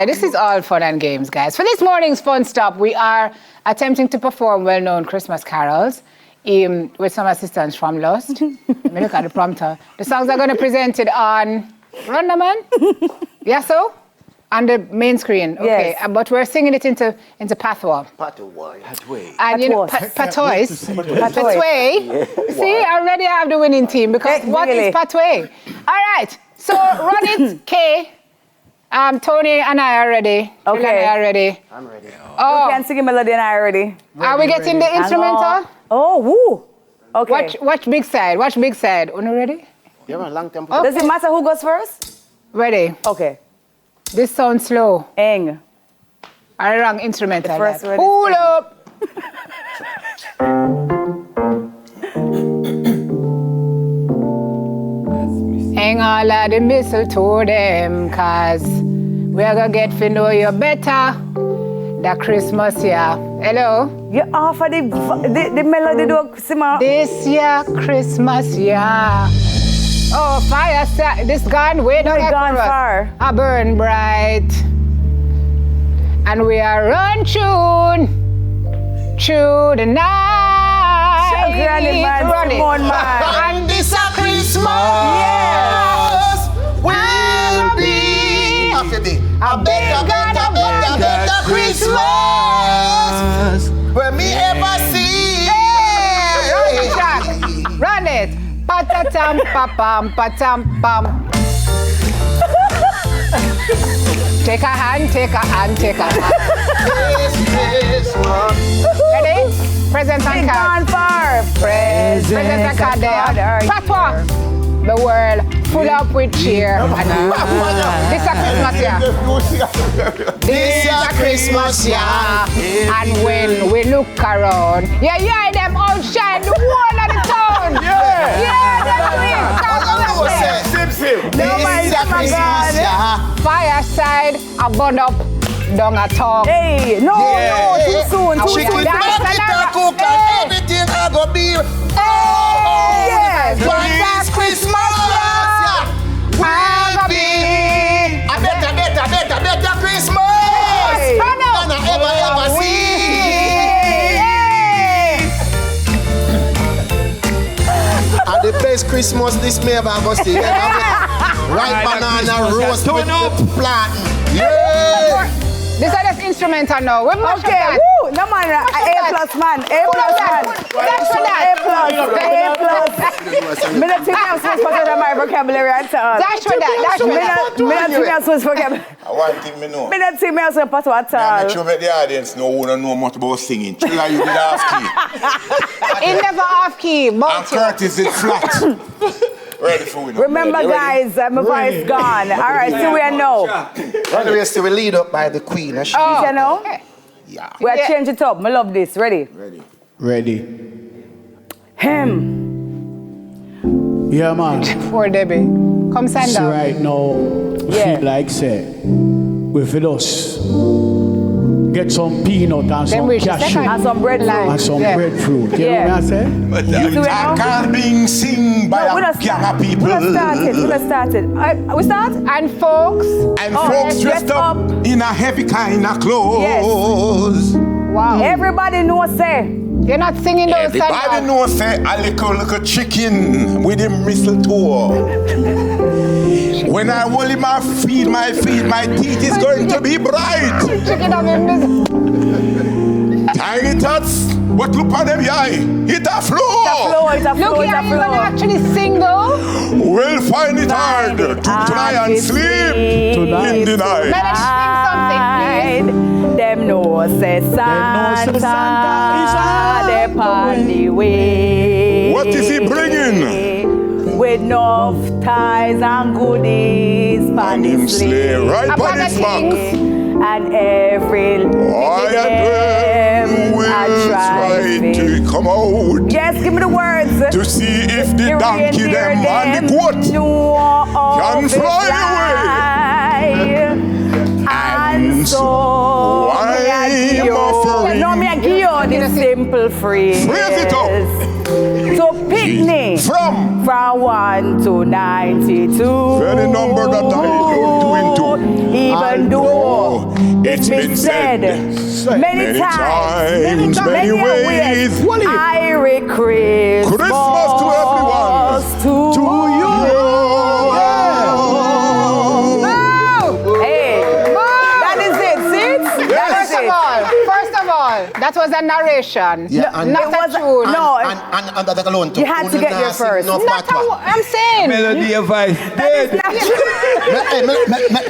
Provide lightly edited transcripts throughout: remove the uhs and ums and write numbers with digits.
This is all fun and games, guys. For this morning's fun stop, we are attempting to perform well-known Christmas carols with some assistance from L.U.S.T. Let me look at the prompter. The songs are going to be presented on... Run the man? Yeah, so? On the main screen. Okay, yes. But we're singing it into patois. Patois. And you know, patois. Patois. See, already I have the winning team because what is patois? All right, so run it, Kay. Tony and I are ready. Okay. And I are ready. I'm ready. Oh. We can sing a melody and I already. Are we getting the instrumental? Oh, woo. Okay. Watch big side. Watch big side. Una ready? You're a long tempo. Okay. Does it matter who goes first? Ready. Okay. This sounds slow. Eng. I wrong instrumental. The first word is Pull up. Hang all of the mistletoe them, cause we're gonna get to know you better that Christmas year. Hello? You offer the melody to Sima. This year, Christmas year. Oh, fire, this gone way No, it's gone far. I burn bright. And we are run through the night. Granny man, Run it. come on, man. And this a Christmas. Yes. Will be a better Christmas when me ever see. Run it. Patatam, papam, patam, pam. Take a hand, take a hand, take a hand. Ready? Present and card. Gone far. Present and card there. Patois. The world full up with cheer. This a Christmas year. This a Christmas year. And when we look around, yeah, them outshine the whole of the town. Yeah, that's it. This a Christmas year. Fireside, a bun up, down a talk. Hey, no, too soon. She could make it a cook and everything I go be. Yes. But this Christmas will be a better Christmas than I ever see. And the best Christmas this may ever go see. Ripe banana roast with plant. Yeah. This is just instrumental now. We must Okay, that. woo, no man, A plus man, A plus man. That's for that. A plus. Me not think I'm supposed to put my vocabulary at all. Dash for that. Dash for that. Me not think I'm supposed to vocabulary. One thing me know. Me not think I'm supposed to put at Make all. sure that the audience know who don't know much about singing. Chilla, you did half key. It never off key. And Curtis is flat. Ready for winner. Remember, guys, my voice gone. All right, so we know. By the way, still lead up by the Queen. You know? Yeah. We'll change it up. I love this. Ready? Ready. Him. Yeah, man. For Debbie. Come stand See down. right now, Yeah. feel like say, with us, get some peanut and some we should cashew second. And some bread line. and some Yeah. breadfruit. You Yeah. know what I say? You can't being sing by No, we a don't gang of people. We don't started. We start? And folks. And Oh, folks yes, dressed dressed up in a heavy kind of clothes. Wow. Everybody knows, say. You're not singing those Everybody songs. knows say a little chicken with a mistletoe. When I hold in my feet, my teeth is going to be bright. Chicken up in this. Tiny tots, but look on them eye, it a flow. It's a flow, Look here, you're gonna actually sing though. We'll find it hard to try and sleep in the night. Let us sing something, please. Them know say Santa they on the way. What is he bringing? With enough ties and goodies On him sleigh, right on his back. and every I and them will try to come out Yes, give me the words. to see if the donkey them and the goat can fly away. And so I'm offering. no, me a give you the simple phrase. Phrase it up. So picnic From 1 to 92. any number that I don't do into. even though it's been said many times, many ways. Merry Christmas to everyone. To you. Hey, that is it. See? First of all, that was a narration. Yeah, not a tune. And that alone. You had to get your first. I'm saying. Melody of Vice.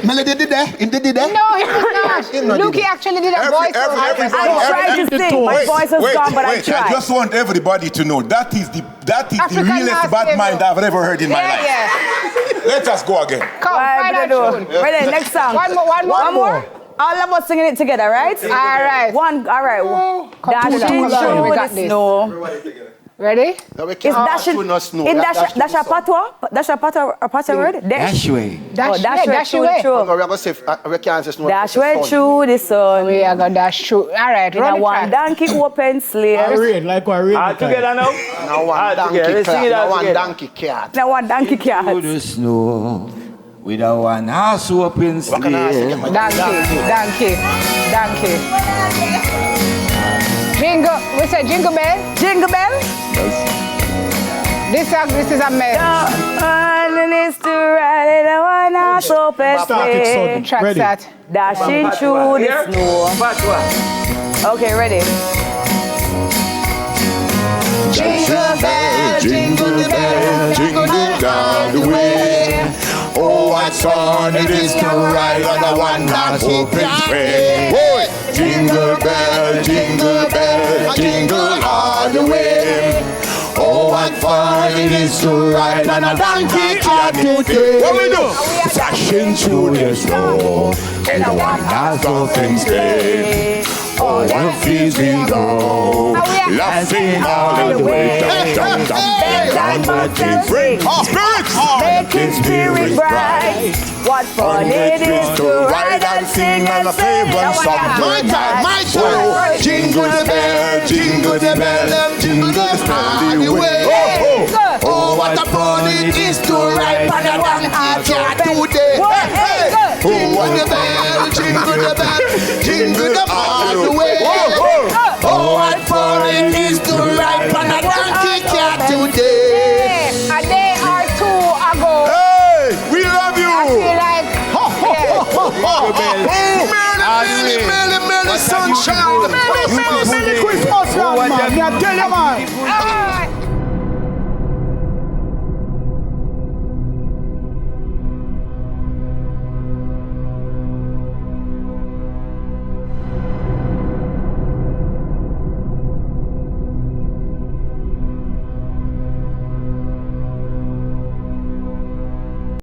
Melody did that? He did that? No, he did not. Luki actually did a voice. I tried to sing. My voice is gone, but I tried. I just want everybody to know that is the African realest bad mind I've ever heard in my life. Yeah. Let us go again. Come, final tune. Ready, next song. One more. All of us singing it together, right? All right. All right. Dashing through the snow. Ready? Is dashing? Dash a patois? Dash a patois word? Dash way. Dash way through the snow. Dash way through the sun. We are gonna dash through. All right. In a one donkey open sleigh. I read like I read. All together now. Now one donkey cat. Now one donkey cat. Through the snow. With a one house open sleigh. Donkey. Jingle. We say jingle bell. Jingle bell. This is a mess. And is to ride in a one house open sleigh. Track that. Dashing through the snow. Okay, ready. Jingle bell, jingle bell, jingle down the way. Oh, what fun it is to ride on a one-horse open sleigh. Jingle bell, jingle all the way. Oh, what fun it is to ride on a donkey today. What we do? Dashing through the snow in a one-horse open sleigh. Oh, what feels we go, laughing all the way down the bring spirits, making spirit bright. What fun it is to ride and sing and play one song. My time. Jingle the bell, jingle the bell, jingle the steady way. Oh, what a fun it is to ride on a donkey cat today. Jingle the bell, jingle the bell, jingle them all the way. Oh, what fun it is to ride on a donkey cat today. A day or two ago. Hey, we love you. I feel like. Merry sunshine. Merry Christmas.